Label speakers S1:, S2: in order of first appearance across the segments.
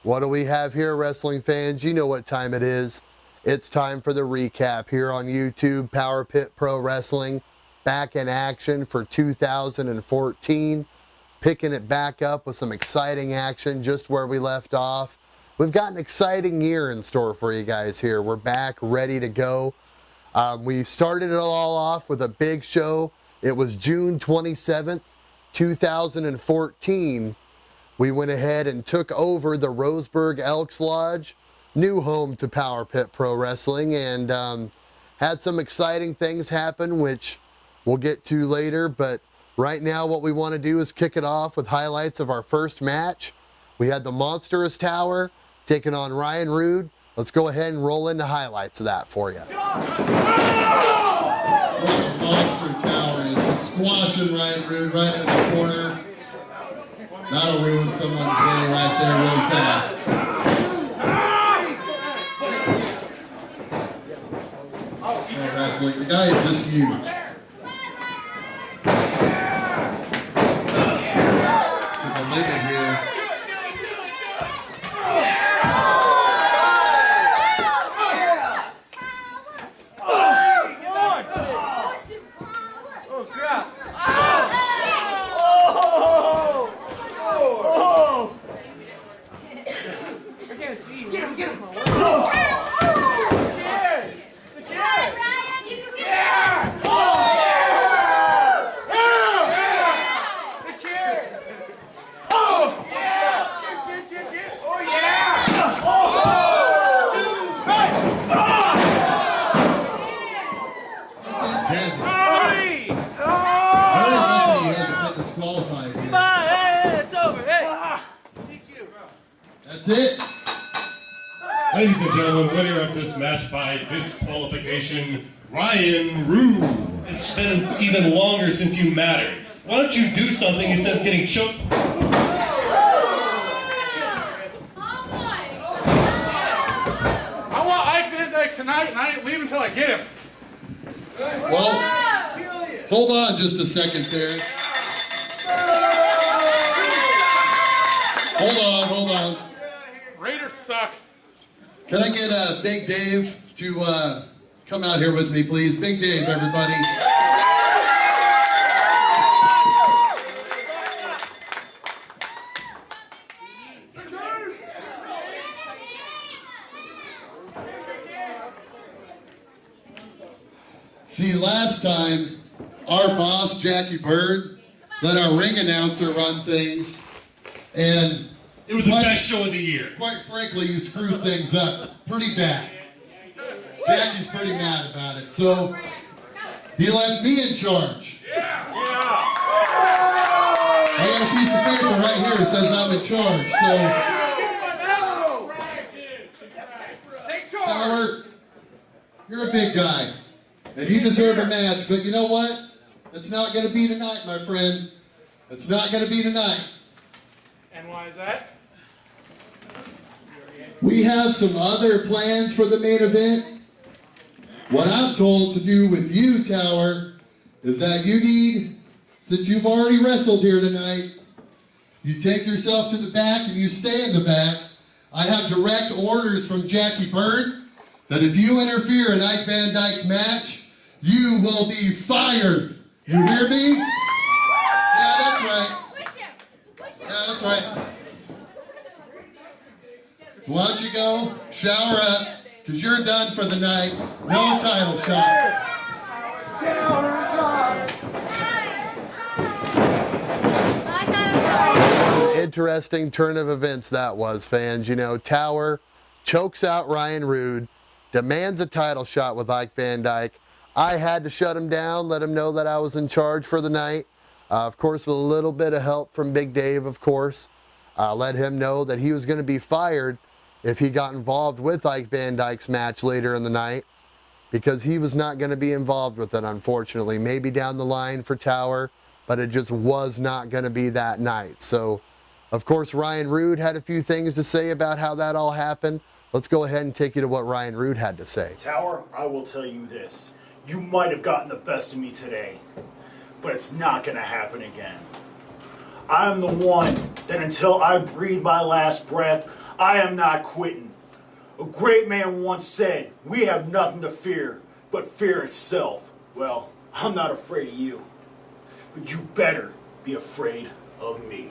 S1: What do we have here, wrestling fans? You know what time it is. It's time for the recap here on YouTube. Power Pit Pro Wrestling back in action for 2014. Picking it back up with some exciting action just where we left off. We've got an exciting year in store for you guys here. We're back ready to go. We started it all off with a big show. It was June 27th, 2014. We went ahead and took over the Roseburg Elks Lodge, new home to Power Pit Pro Wrestling, and had some exciting things happen, which we'll get to later. But right now what we want to do is kick it off with highlights of our first match. We had the Monstrous Tower taking on Ryan Rude. Let's go ahead and roll into highlights of that for you.
S2: The Monster Tower is squashing Ryan Rude right in the corner. That'll ruin someone's day right there really fast. Wrestling. The guy is just huge. To the limit here. That's it.
S3: Ladies and gentlemen, winner of this match by disqualification, Ryan Rude.
S4: It's been even longer since you mattered. Why don't you do something instead of getting choked?
S5: I want Ike Van Dyke tonight, and I ain't leaving until I get him.
S2: Well, hold on just a second there. Hold on.
S5: Raiders suck.
S2: Can I get Big Dave to come out here with me, please? Big Dave, everybody. See, last time, our boss, Jackie Bird, let our ring announcer run things, and
S4: it was the best show of the year.
S2: Quite frankly, you screwed things up pretty bad. Jackie's pretty mad about it, so he left me in charge. I got a piece of paper right here that says I'm in charge, so Tower, you're a big guy, and you deserve a match, but you know what? It's not going to be tonight, my friend. It's not going to be tonight.
S5: And why is that?
S2: We have some other plans for the main event. What I'm told to do with you, Tower, is that you need, since you've already wrestled here tonight, you take yourself to the back and you stay in the back. I have direct orders from Jackie Bird that if you interfere in Ike Van Dyke's match, you will be fired. You hear me? Yeah, that's right. Yeah, that's right. So why don't you go, shower up, because you're done for the night. No title shot.
S1: Interesting turn of events that was, fans. You know, Tower chokes out Ryan Rude, demands a title shot with Ike Van Dyke. I had to shut him down, let him know that I was in charge for the night. Of course, with a little bit of help from Big Dave, of course. Let him know that he was going to be fired if he got involved with Ike Van Dyke's match later in the night, because he was not going to be involved with it, unfortunately. Maybe down the line for Tower, but it just was not going to be that night. So, of course, Ryan Rude had a few things to say about how that all happened. Let's go ahead and take you to what Ryan Rude had to say.
S6: Tower, I will tell you this. You might have gotten the best of me today, but it's not going to happen again. I'm the one that until I breathe my last breath, I am not quitting. A great man once said, we have nothing to fear but fear itself. Well, I'm not afraid of you, but you better be afraid of me.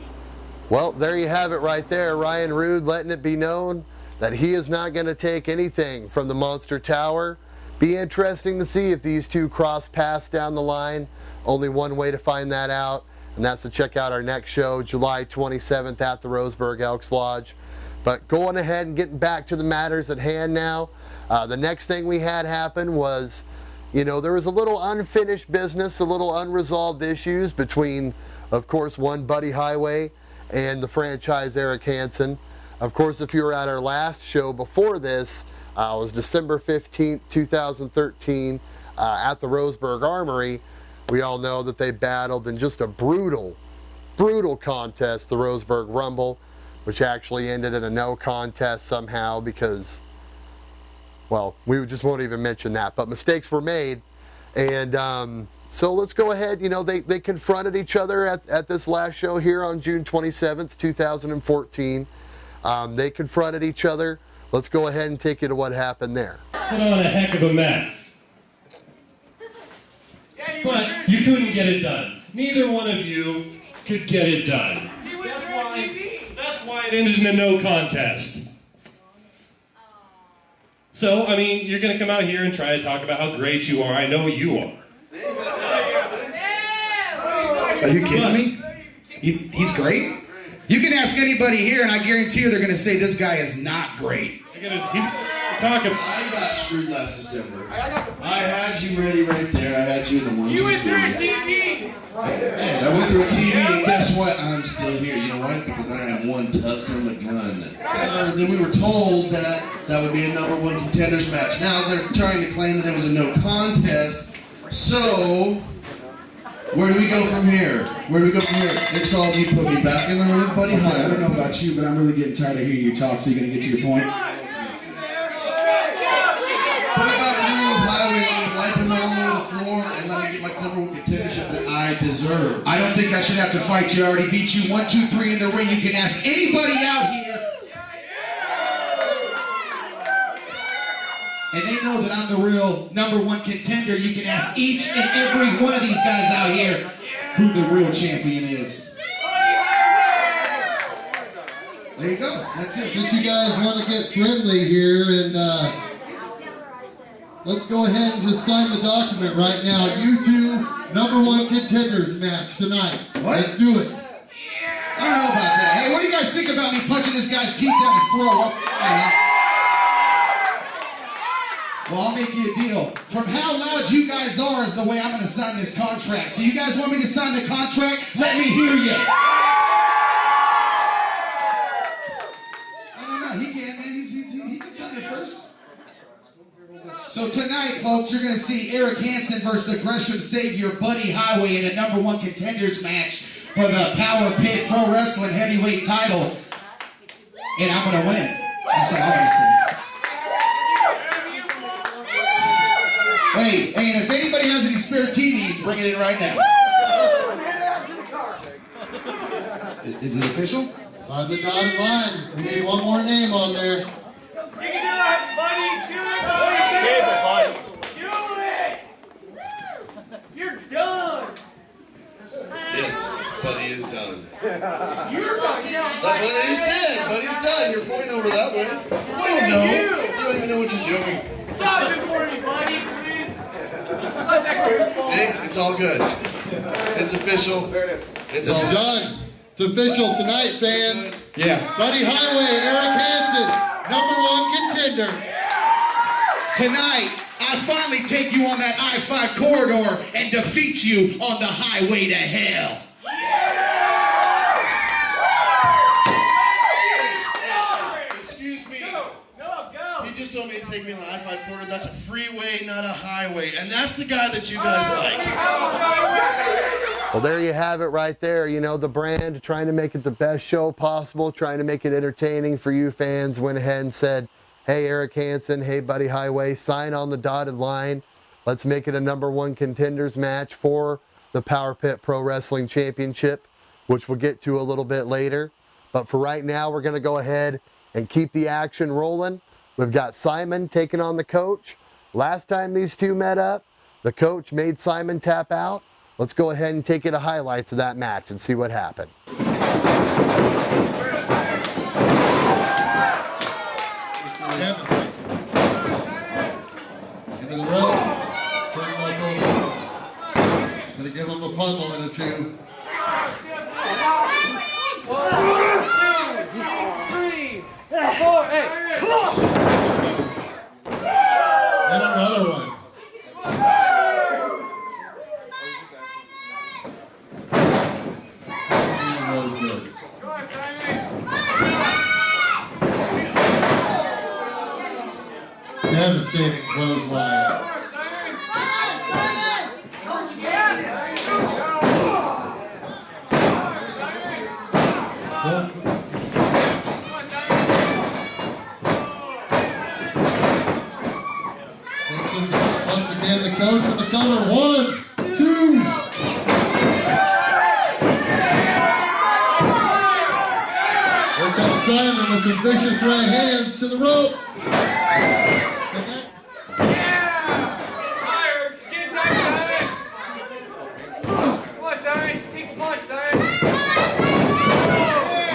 S1: Well, there you have it right there. Ryan Rude letting it be known that he is not going to take anything from the Monster Tower. Be interesting to see if these two cross paths down the line. Only one way to find that out, and that's to check out our next show, July 27th at the Roseburg Elks Lodge. But going ahead and getting back to the matters at hand now, the next thing we had happen was, there was a little unfinished business, a little unresolved issues between, of course, one Buddy Highway and the franchise Eric Hansen. Of course, if you were at our last show before this, it was December 15th, 2013, at the Roseburg Armory. We all know that they battled in just a brutal contest, the Roseburg Rumble, which actually ended in a no contest somehow because, well, we just won't even mention that. But mistakes were made, and so let's go ahead. They confronted each other at this last show here on June 27th, 2014. They confronted each other. Let's go ahead and take you to what happened there.
S4: Put on a heck of a match. But you couldn't get it done. Neither one of you could get it done. That's why it ended in a no contest. So, you're going to come out here and try to talk about how great you are. I know you are.
S7: Are you kidding me? He's great? You can ask anybody here, and I guarantee you they're going to say this guy is not great.
S4: He's talking.
S8: I got screwed last December. I had you ready right there. I had you in the one.
S5: You went through a TV!
S8: And I went through a TV, and guess what? I'm still here. You know what? Because I have one tough son of a gun. Then we were told that would be a #1 contenders match. Now they're trying to claim that it was a no contest. So, where do we go from here? It's called you put me back in the room with Buddy High.
S7: I don't know about you, but I'm really getting tired of hearing you talk, so you're going to get to your point?
S8: Put me back in the room with Highway, wipe him all over the floor, and let me get my #1 contendership that I deserve.
S7: I don't think I should have to fight you. I already beat you 1, 2, 3 in the ring. You can ask anybody out here. And they know that I'm the real #1 contender. You can ask each and every one of these guys out here who the real champion is.
S8: There you go. That's it.
S2: Since you guys want to get friendly here, and let's go ahead and just sign the document right now. You two #1 contenders match tonight.
S7: What?
S2: Let's do it.
S7: I don't know about that. Hey, what do you guys think about me punching this guy's teeth down his throat? Well, I'll make you a deal. From how loud you guys are is the way I'm going to sign this contract. So you guys want me to sign the contract? Let me hear you. No, he can, man. He can sign it first. So tonight, folks, you're going to see Eric Hansen versus the Gresham Savior Buddy Highway in a #1 contenders match for the Power Pit Pro Wrestling Heavyweight title. And I'm going to win. That's all I'm going to say. Hey, and if anybody has any spare TVs, bring it in right now. Is it official?
S2: Sign the dotted line. We need one more name on there.
S5: You can do it, buddy! Do it, buddy! Do it! You're done!
S8: Yes, Buddy is done.
S5: You're done!
S8: That's what I said. Buddy's done. You're pointing over that way. You don't know. You don't even know what you're doing.
S5: Stop it for me, buddy, please!
S8: See? It's all good. It's official. There it is. It's all
S2: done. It's official tonight, fans.
S7: Yeah.
S2: Buddy Highway and Eric Hansen, #1 contender.
S7: Tonight, I finally take you on that I-5 corridor and defeat you on the highway to hell.
S8: Excuse me.
S5: Go!
S8: He just told me to take me on the I-5 corridor. That's a freeway, not a highway. And that's the guy that you guys like.
S1: Well, there you have it right there. The brand trying to make it the best show possible, trying to make it entertaining for you fans, went ahead and said, hey, Eric Hansen, hey, Buddy Highway, sign on the dotted line. Let's make it a #1 contenders match for the Power Pit Pro Wrestling Championship, which we'll get to a little bit later. But for right now, we're going to go ahead and keep the action rolling, we've got Simon taking on the coach. Last time these two met up, the coach made Simon tap out. Let's go ahead and take you to highlights of that match and see what happened.
S2: Into the rope, turn back over. Gonna give him a puzzle and a two.
S5: 1, 2, 3, 4, 8.
S2: And another one. That was good. Devastating clothesline. Once again, the coach with the color. 1, 2. Here comes Simon with some vicious right hands to the rope.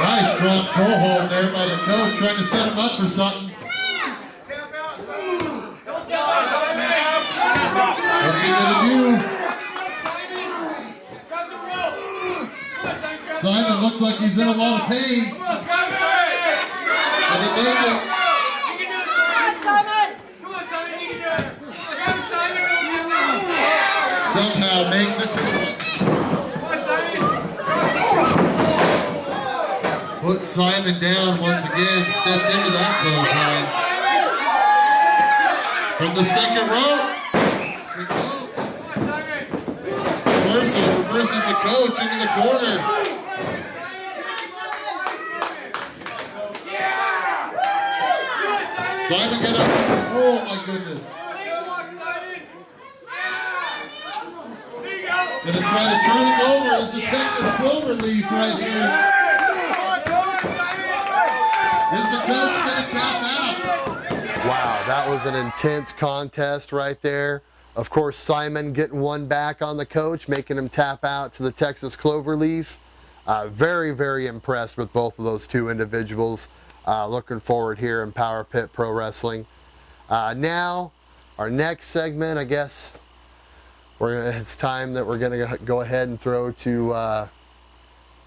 S2: Nice drop toe hold there by the coach, trying to set him up for something. What's he gonna do? Simon looks like he's in a lot of pain. But he made it. Somehow makes it to the... Put Simon down once again, stepped into that clothesline. From the second rope. Reverses the coach into the corner. Simon get up. Oh my goodness. Gonna try to turn him over. It's a Texas Cloverleaf right here. Is the coach gonna tap out?
S1: Wow, that was an intense contest right there. Of course, Simon getting one back on the coach, making him tap out to the Texas Cloverleaf. Very, very impressed with both of those two individuals. Looking forward here in Power Pit Pro Wrestling. Now, our next segment, I guess, it's time that we're going to go ahead and throw to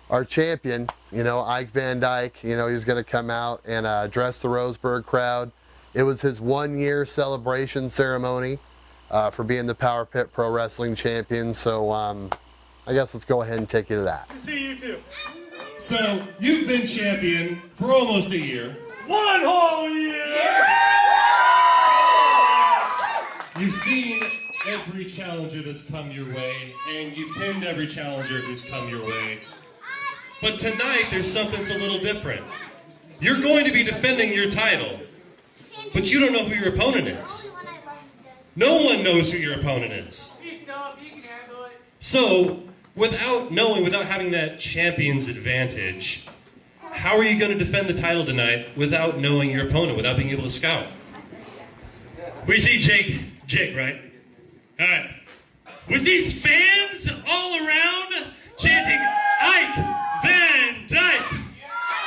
S1: our champion, Ike Van Dyke. He's going to come out and address the Roseburg crowd. It was his 1-year celebration ceremony for being the Power Pit Pro Wrestling champion. So I guess let's go ahead and take you to that.
S5: To see you too.
S4: So, you've been champion for almost a year.
S5: 1 whole year!
S4: You've seen every challenger that's come your way, and you've pinned every challenger who's come your way. But tonight, there's something that's a little different. You're going to be defending your title, but you don't know who your opponent is. No one knows who your opponent is. So, without having that champion's advantage, how are you going to defend the title tonight without knowing your opponent, without being able to scout? We see Jake, right? All right. With these fans all around chanting, Ike Van Dyke!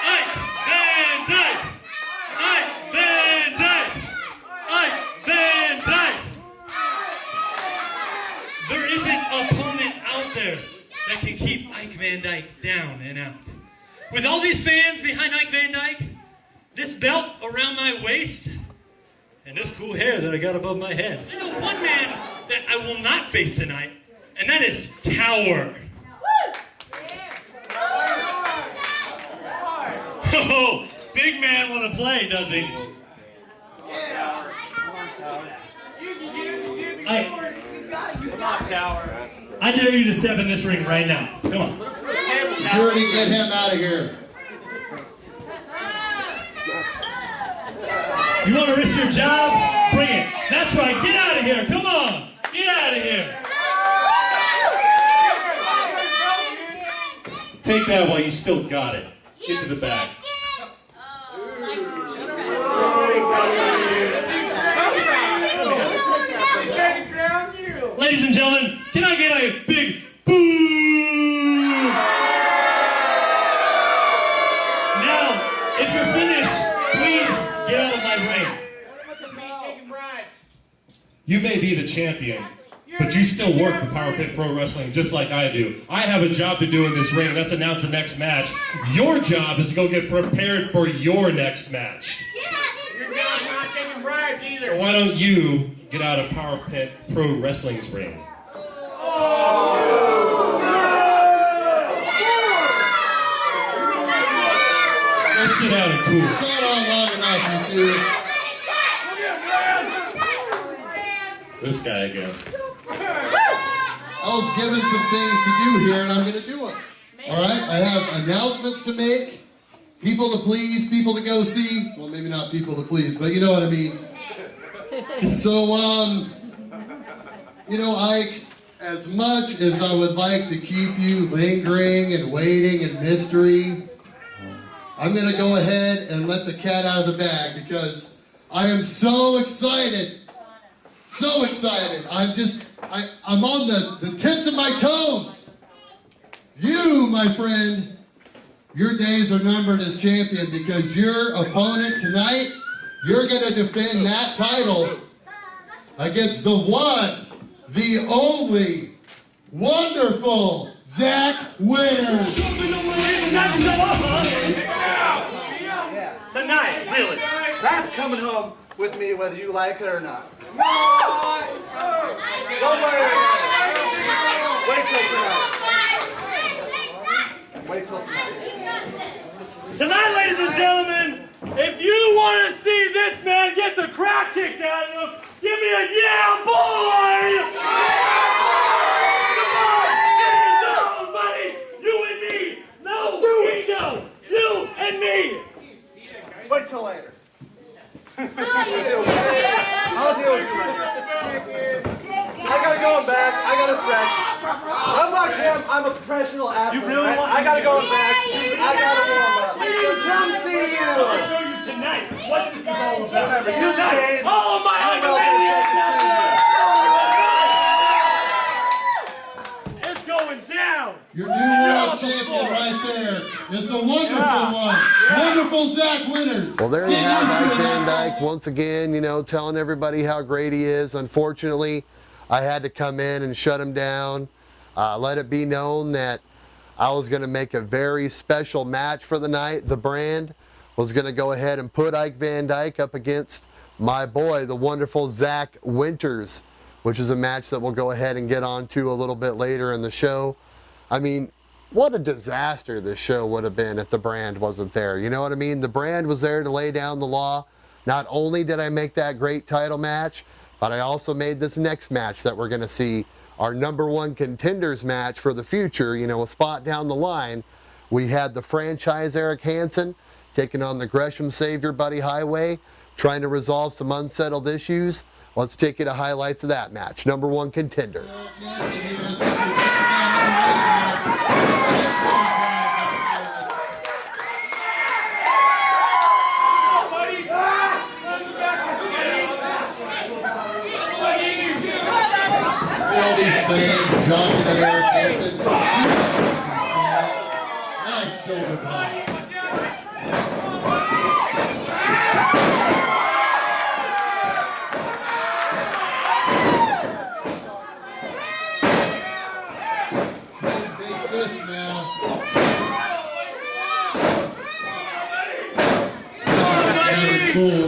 S4: Ike Van Dyke! Ike Van Dyke! Ike Van Dyke! There isn't an opponent out there that can keep Ike Van Dyke down and out. With all these fans behind Ike Van Dyke, this belt around my waist, and this cool hair that I got above my head, I know one man that I will not face tonight, and that is Tower. Oh, big man want to play, does he?
S5: Come on, Tower.
S4: I dare you to step in this ring right now. Come on.
S2: Security, get him out of here.
S4: You want to risk your job? Bring it. That's right. Get out of here. Come on. Get out of here. Take that while you still got it. Get to the back.
S3: Ladies and gentlemen, can I get a big boo? Now, if you're finished, please get out of my ring. You may be the champion, but you still work for Power Pit Pro Wrestling just like I do. I have a job to do in this ring, that's announce the next match. Your job is to go get prepared for your next match.
S5: Your job's not taking bribes either.
S3: So why don't you get out of Power Pit Pro Wrestling's ring? Go sit down and cool.
S2: Not on long enough, you two.
S3: This guy again.
S2: I was given some things to do here, and I'm going to do them. All right? I have announcements to make, people to please, people to go see. Well, maybe not people to please, but you know what I mean. So, you know, Ike, as much as I would like to keep you lingering and waiting in mystery, I'm going to go ahead and let the cat out of the bag because I am so excited. So excited. I'm on the tips of my toes. You, my friend, your days are numbered as champion because your opponent tonight, you're going to defend that title against the one, the only, wonderful Zach Winters.
S5: Tonight, really. That's coming home with me whether you like it or not. Don't worry. Wait till tonight. Wait till tonight.
S9: Tonight, ladies and gentlemen, if you want to see this man get the crap kicked out of him, give me a yeah, boy! Come on, hands on, buddy! You and me! No ego! You and me!
S5: Wait till later. I'll deal with you later. I gotta go back. I gotta stretch. I'm not him. I'm a professional athlete.
S9: You really want
S5: I gotta go back. I gotta warm up. Come see you.
S9: I'll show you tonight what this is all about.
S5: Remember, you
S9: Tonight,
S5: paid.
S9: all of my
S5: I'm
S9: it's going down.
S2: Your new world champion right there is the wonderful one. Wonderful Zach Winters.
S1: Well, there you have Ike Van Dyke once again, you know, telling everybody how great he is. Unfortunately, I had to come in and shut him down. Let it be known that I was going to make a very special match for the night. The brand was going to go ahead and put Ike Van Dyke up against my boy, the wonderful Zach Winters, which is a match that we'll go ahead and get on to a little bit later in the show. I mean, what a disaster this show would have been if the brand wasn't there. You know what I mean? The brand was there to lay down the law. Not only did I make that great title match, but I also made this next match that we're going to see, our #1 contenders match for the future, you know, a spot down the line. We had the franchise Eric Hansen taking on the Gresham Savior Buddy Highway, trying to resolve some unsettled issues. Let's take you to highlights of that match. #1 contender.
S2: All these fans, John and Eric Hansen. Nice shoulder block. Big fist now. That is cool.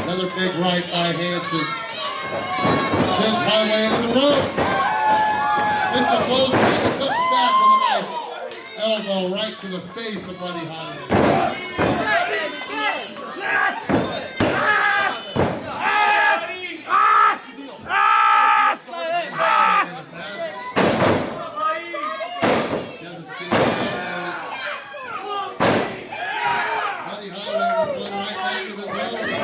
S2: Another big right by Hansen. Sends Highway into the rope. It's a close one and comes back with a nice elbow right to the face of Buddy Highway. Buddy Highway will put right back to the zone.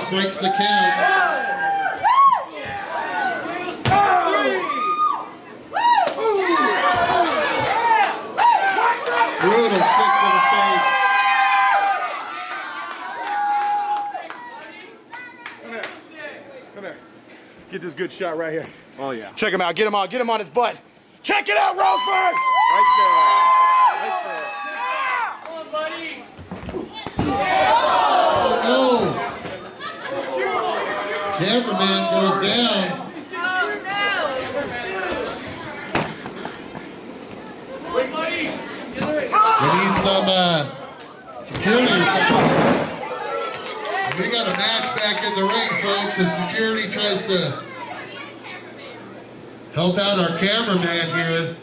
S2: count, breaks the count. Brutal kick to the face.
S6: Come here. Get this good shot right here. Oh, yeah. Check him out. Get him on his butt. Check it out, Rosberg! Right there. Come on, buddy.
S2: Oh, no. Cameraman goes down. We need some security or something. We got a match back in the ring, folks, as security tries to help out our cameraman here.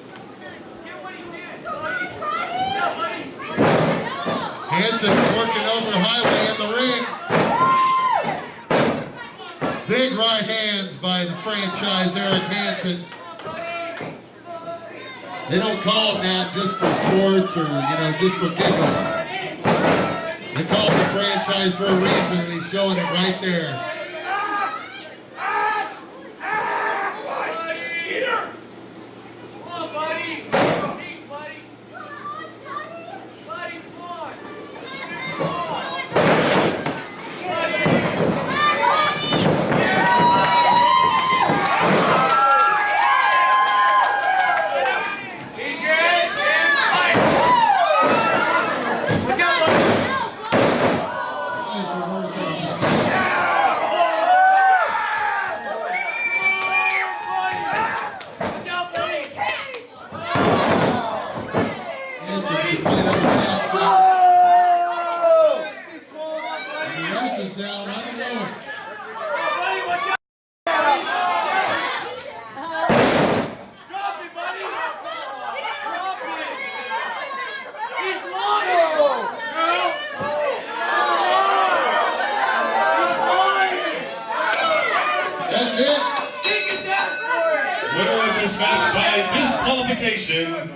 S2: Hansen's working over highway in the ring. Big right hands by the franchise, Eric Hansen. They don't call him that just for sports or, just for giggles. They call him the franchise for a reason, and he's showing it right there.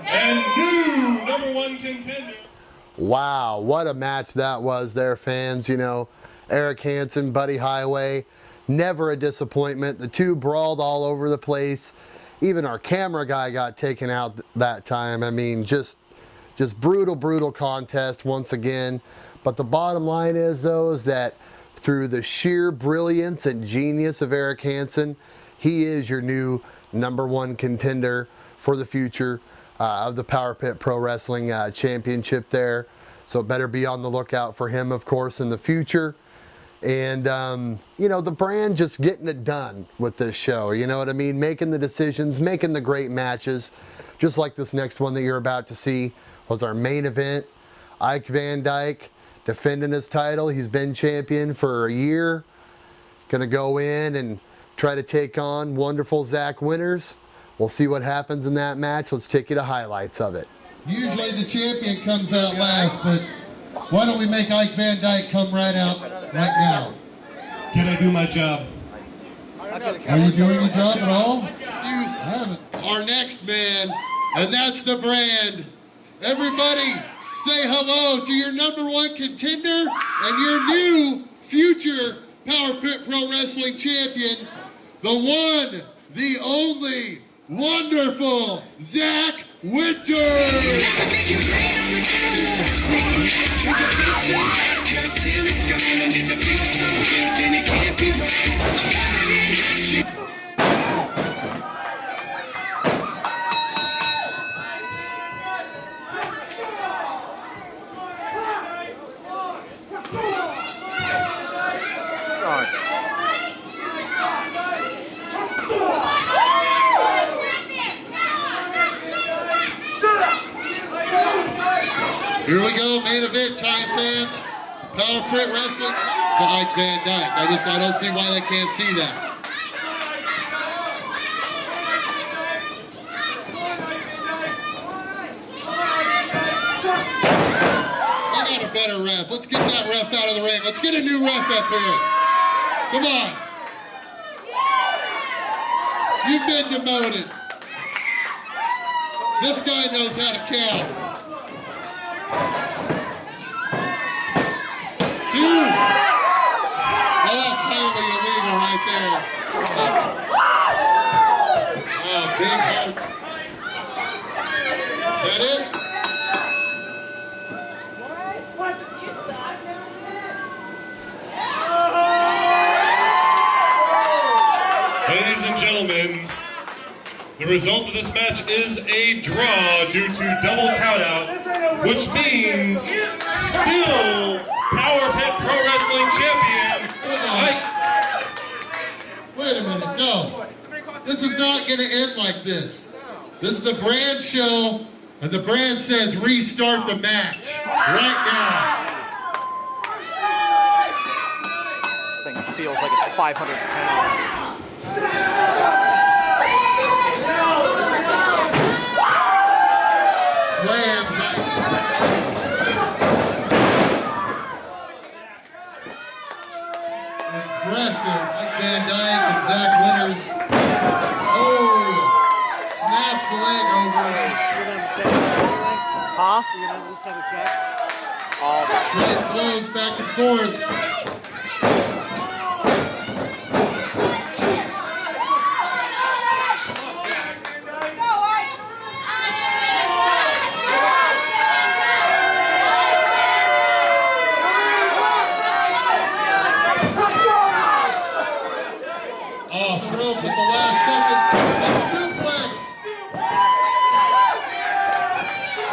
S3: And new #1 contender.
S1: Wow, what a match that was there, fans. Eric Hansen, Buddy Highway, never a disappointment. The two brawled all over the place. Even our camera guy got taken out that time. I mean, just brutal contest once again. But the bottom line is, though, is that through the sheer brilliance and genius of Eric Hansen, he is your new #1 contender for the future of the Power Pit Pro Wrestling Championship there. So better be on the lookout for him, of course, in the future. And, the brand just getting it done with this show. You know what I mean? Making the decisions, making the great matches. Just like this next one that you're about to see was our main event. Ike Van Dyke defending his title. He's been champion for a year. Going to go in and try to take on wonderful Zach Winters. We'll see what happens in that match. Let's take you to highlights of it.
S2: Usually the champion comes out last, but why don't we make Ike Van Dyke come right out right now?
S3: Can I do my job?
S2: Are you doing your job at all? I haven't. Our next man, and that's the brand. Everybody, say hello to your #1 contender and your new future Power Pit Pro Wrestling champion, the one, the only, wonderful Zach Winters! Here we go, main event time, fans. Power Pit Wrestling to Ike Van Dyke. I don't see why they can't see that. I got a better ref. Let's get that ref out of the ring. Let's get a new ref up here. Come on. You've been demoted. This guy knows how to count. 2. Oh, that's Oh, big heart. Is that it?
S3: Ladies and gentlemen, the result of this match is a draw due to double countout, which means still Power Pit Pro Wrestling Champion Mike.
S2: Wait a minute, no. This is not going to end like this. This is the brand show, and the brand says restart the match right now.
S5: This thing feels like it's 500 pounds.
S2: Slams. Impressive. Van Dyke and Zach Winters. Oh, snaps the leg over.
S5: Huh?
S2: Straight blows back and forth. Oh, Stroke at the last second. And suplex.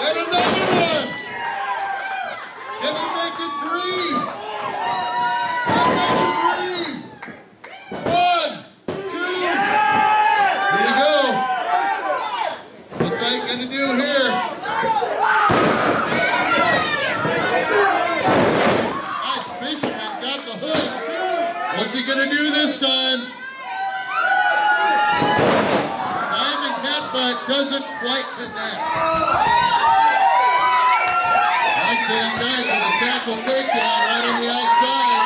S2: And another one. Can he make it three? Another three. 1, 2. Here we go. What's Ike gonna do here? Nice fisherman got the hook too. What's he gonna do this time? Diamond headbutt doesn't quite connect. Mike Van Dyke with a tackle takedown right on the outside.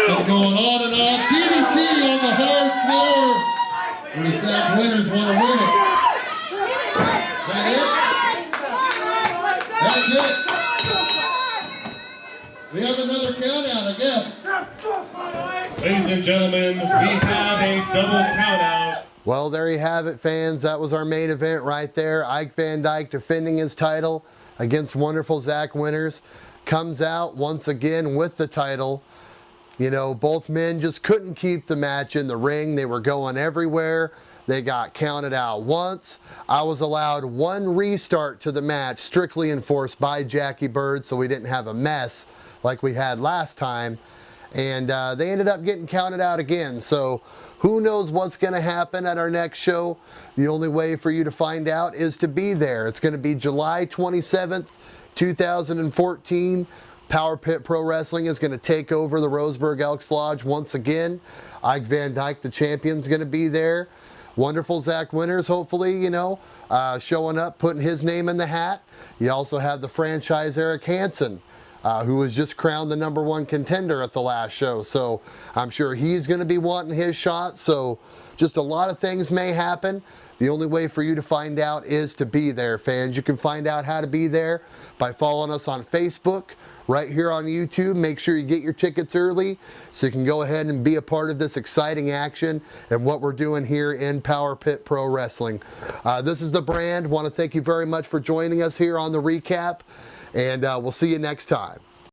S2: Been going on and on. DDT on the hard floor. And the Zach Winners want to win it. Is that it? That's it. We have another count out, I guess.
S3: Ladies and gentlemen, we have a double countout.
S1: Well, there you have it, fans. That was our main event right there. Ike Van Dyke defending his title against wonderful Zach Winters. Comes out once again with the title. You know, both men just couldn't keep the match in the ring. They were going everywhere. They got counted out once. I was allowed one restart to the match, strictly enforced by Jackie Bird, so we didn't have a mess like we had last time. And they ended up getting counted out again. So who knows what's going to happen at our next show? The only way for you to find out is to be there. It's going to be July 27th, 2014. Power Pit Pro Wrestling is going to take over the Roseburg Elks Lodge once again. Ike Van Dyke, the champion, is going to be there. Wonderful Zach Winters, hopefully, you know, showing up, putting his name in the hat. You also have the franchise Eric Hansen, who was just crowned the #1 contender at the last show. So I'm sure he's going to be wanting his shot. So just a lot of things may happen. The only way for you to find out is to be there, fans. You can find out how to be there by following us on Facebook, right here on YouTube. Make sure you get your tickets early so you can go ahead and be a part of this exciting action and what we're doing here in Power Pit Pro Wrestling. This is the brand. Want to thank you very much for joining us here on the recap. And we'll see you next time.